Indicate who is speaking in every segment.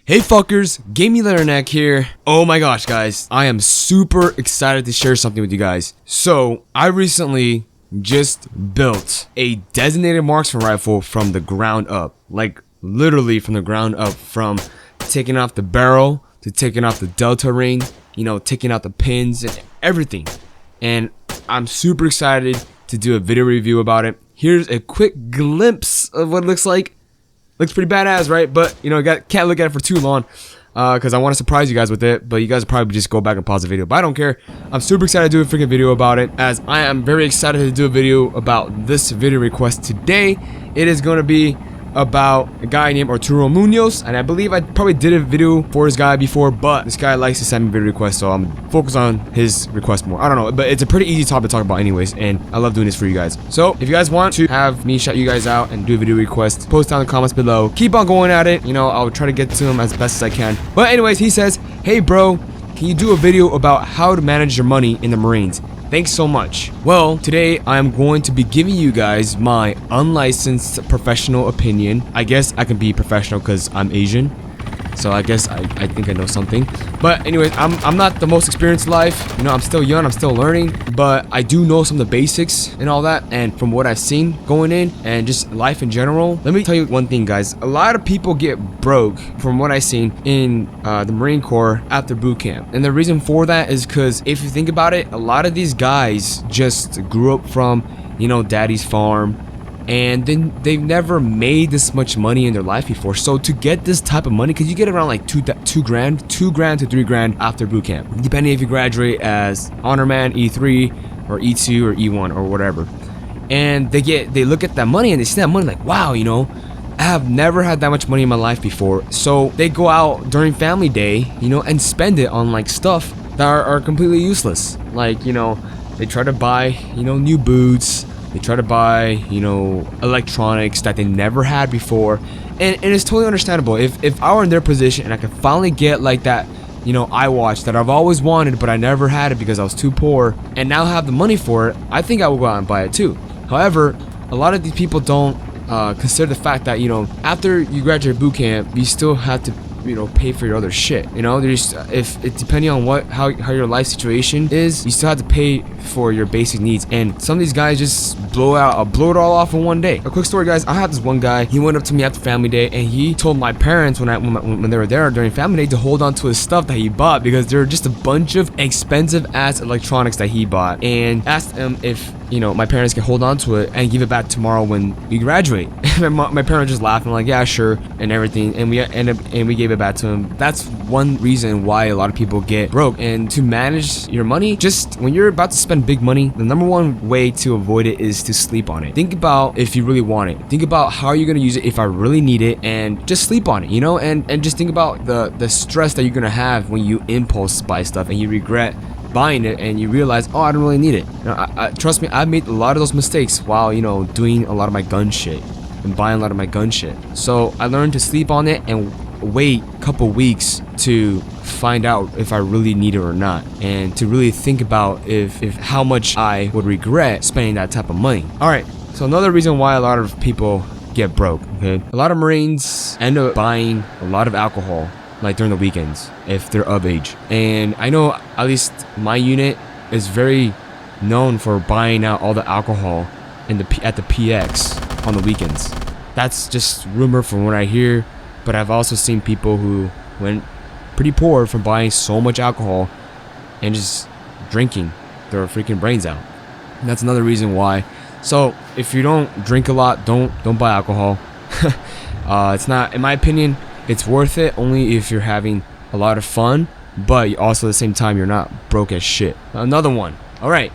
Speaker 1: Hey fuckers, Gamingleatherneck here. Oh my gosh guys, I am super excited to share something with you guys. So, I recently just built a designated marksman rifle from the ground up. Like, literally from the ground up, from taking off the barrel, to taking off the delta ring, you know, taking out the pins and everything. And I'm super excited to do a video review about it. Here's a quick glimpse of what it looks like. Looks pretty badass, right? But, you know, can't look at it for too long because I want to surprise you guys with it. But you guys probably just go back and pause the video. But I don't care. I'm super excited to do a freaking video about it, as I am very excited to do a video about this video request today. It is going to be about a guy named Arturo Munoz, and I believe I probably did a video for this guy before, but this guy likes to send me video requests, so I'm focused on his request more. I don't know, but it's a pretty easy topic to talk about anyways, and I love doing this for you guys. So if you guys want to have me shout you guys out and do a video request, post down in the comments below. Keep on going at it, you know, I'll try to get to him as best as I can. But anyways, he says, hey bro, can you do a video about how to manage your money in the Marines? Thanks so much. Well, today I'm going to be giving you guys my unlicensed professional opinion. I guess I can be professional because I'm Asian, so I guess I think I know something. But anyways, I'm not the most experienced in life. You know, I'm still young, I'm still learning, but I do know some of the basics and all that. And from what I've seen going in and just life in general, let me tell you one thing, guys. A lot of people get broke from what I've seen in the Marine Corps after boot camp. And the reason for that is because if you think about it, a lot of these guys just grew up from, you know, daddy's farm, and then they've never made this much money in their life before. So to get this type of money, because you get around like two grand to 3 grand after boot camp, depending if you graduate as honor man, E3 or E2 or E1 or whatever. And they look at that money and they see that money like, wow, you know, I have never had that much money in my life before. So they go out during family day, you know, and spend it on like stuff that are completely useless. Like, you know, they try to buy, you know, new boots. They try to buy, you know, electronics that they never had before. And it's totally understandable. If I were in their position and I could finally get like that, you know, iWatch that I've always wanted, but I never had it because I was too poor, and now have the money for it, I think I would go out and buy it too. However, a lot of these people don't consider the fact that, you know, after you graduate boot camp, you still have to, you know, pay for your other shit. You know, there's depending on how your life situation is, you still have to pay for your basic needs. And some of these guys just blow it all off in one day. A quick story, guys. I had this one guy. He went up to me after family day and he told my parents when they were there during family day to hold on to his stuff that he bought, because there were just a bunch of expensive ass electronics that he bought, and asked him if, you know, my parents can hold on to it and give it back tomorrow when we graduate. my parents just laughed and like, yeah, sure, and everything, and we gave it back to him. That's one reason why a lot of people get broke. And to manage your money, just when you're about to spend big money, the number one way to avoid it is to sleep on it. Think about if you really want it. Think about how you're gonna use it if I really need it, and just sleep on it, you know, and just think about the stress that you're gonna have when you impulse buy stuff and you regret buying it and you realize, oh, I don't really need it. You know, trust me, I've made a lot of those mistakes while, you know, doing a lot of my gun shit and buying a lot of my gun shit. So I learned to sleep on it and wait a couple weeks to find out if I really need it or not, and to really think about if how much I would regret spending that type of money. All right, so another reason why a lot of people get broke, okay, a lot of Marines end up buying a lot of alcohol, like during the weekends, if they're of age. And I know at least my unit is very known for buying out all the alcohol at the PX on the weekends. That's just rumor from what I hear, but I've also seen people who went pretty poor from buying so much alcohol and just drinking their freaking brains out. And that's another reason why. So if you don't drink a lot, don't buy alcohol. It's not, in my opinion, it's worth it only if you're having a lot of fun, but also at the same time you're not broke as shit. Another one. All right,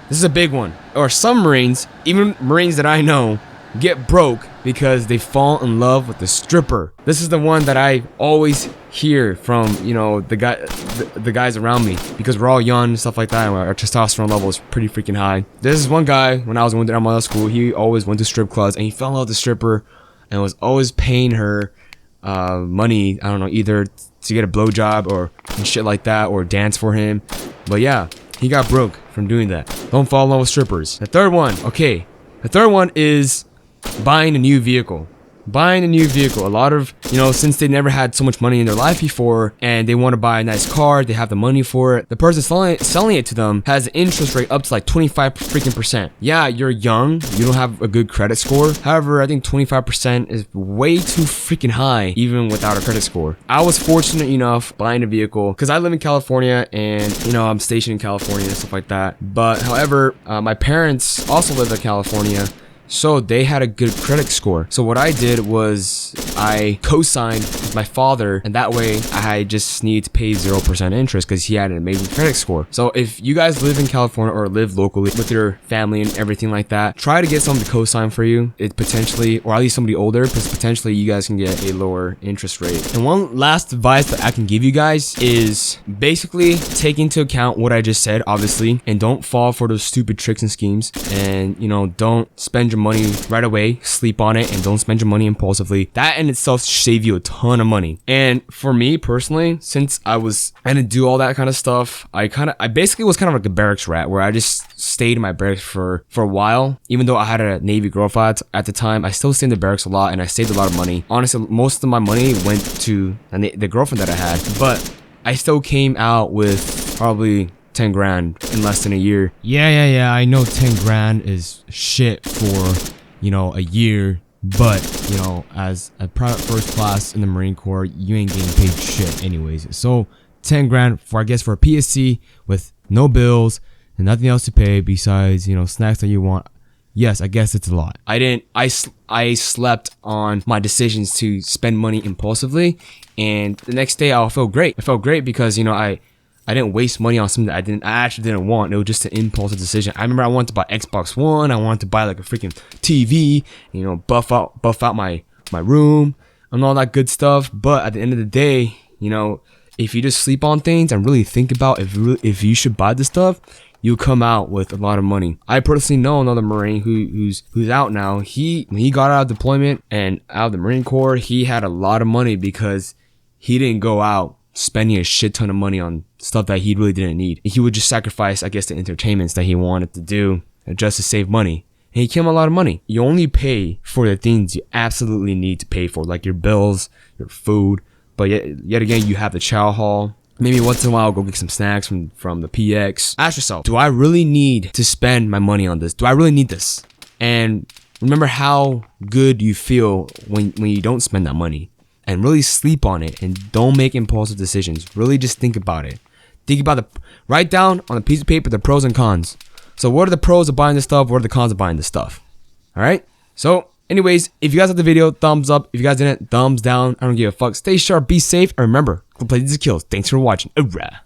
Speaker 1: this is a big one. Or some Marines, even Marines that I know, get broke because they fall in love with the stripper. This is the one that I always hear from, you know, the guys around me, because we're all young and stuff like that, and our testosterone level is pretty freaking high. This is one guy, when I was going to MLS school, he always went to strip clubs and he fell in love with the stripper and was always paying her money, I don't know, either to get a blowjob or and shit like that, or dance for him. But yeah, he got broke from doing that. Don't fall in love with strippers. The third one, okay, the third one is buying a new vehicle. buying a new vehicle. A lot of, since they never had so much money in their life before and they want to buy a nice car, they have the money for it. The person selling it to them has an interest rate up to like 25 freaking percent. Yeah, you're young, you don't have a good credit score. However, I think 25% is way too freaking high even without a credit score. I was fortunate enough buying a vehicle because I live in California and I'm stationed in California and stuff like that. But however, my parents also live in California, so they had a good credit score. So what I did was I co-signed with my father, and that way I just need to pay 0% interest because he had an amazing credit score. So if you guys live in California or live locally with your family and everything like that, try to get someone to co-sign for you. It potentially, or at least somebody older, because potentially you guys can get a lower interest rate. And one last advice that I can give you guys is basically take into account what I just said, obviously, and don't fall for those stupid tricks and schemes. And don't spend your money right away, sleep on it, and don't spend your money impulsively. That in itself save you a ton of money. And for me personally, since I didn't do all that kind of stuff, I basically was kind of like a barracks rat where I just stayed in my barracks for a while. Even though I had a Navy girlfriend at the time, I still stayed in the barracks a lot and I saved a lot of money. Honestly, most of my money went to the girlfriend that I had, but I still came out with probably 10 grand in less than a year. Yeah, I know 10 grand is shit for, a year, but, as a private first class in the Marine Corps, you ain't getting paid shit anyways. So 10 grand for, I guess, for a PSC with no bills and nothing else to pay besides, snacks that you want. Yes, I guess it's a lot. I slept on my decisions to spend money impulsively, and the next day I felt great. I felt great because, I didn't waste money on something that I actually didn't want. It was just an impulsive decision. I remember I wanted to buy Xbox One. I wanted to buy like a freaking TV, buff out my room and all that good stuff. But at the end of the day, if you just sleep on things and really think about if you should buy this stuff, you'll come out with a lot of money. I personally know another Marine who's out now. When he got out of deployment and out of the Marine Corps, he had a lot of money because he didn't go out spending a shit ton of money on stuff that he really didn't need. He would just sacrifice, I guess, the entertainments that he wanted to do just to save money. And he came a lot of money. You only pay for the things you absolutely need to pay for, like your bills, your food. But yet again, you have the chow hall. Maybe once in a while, go get some snacks from the PX. Ask yourself, do I really need to spend my money on this? Do I really need this? And remember how good you feel when you don't spend that money. And really sleep on it and don't make impulsive decisions. Really just think about it. Write down on a piece of paper the pros and cons. So what are the pros of buying this stuff? What are the cons of buying this stuff? All right. So anyways, if you guys liked the video, thumbs up. If you guys didn't, thumbs down. I don't give a fuck. Stay sharp, be safe, and remember, go play these kills. Thanks for watching. Hoorah.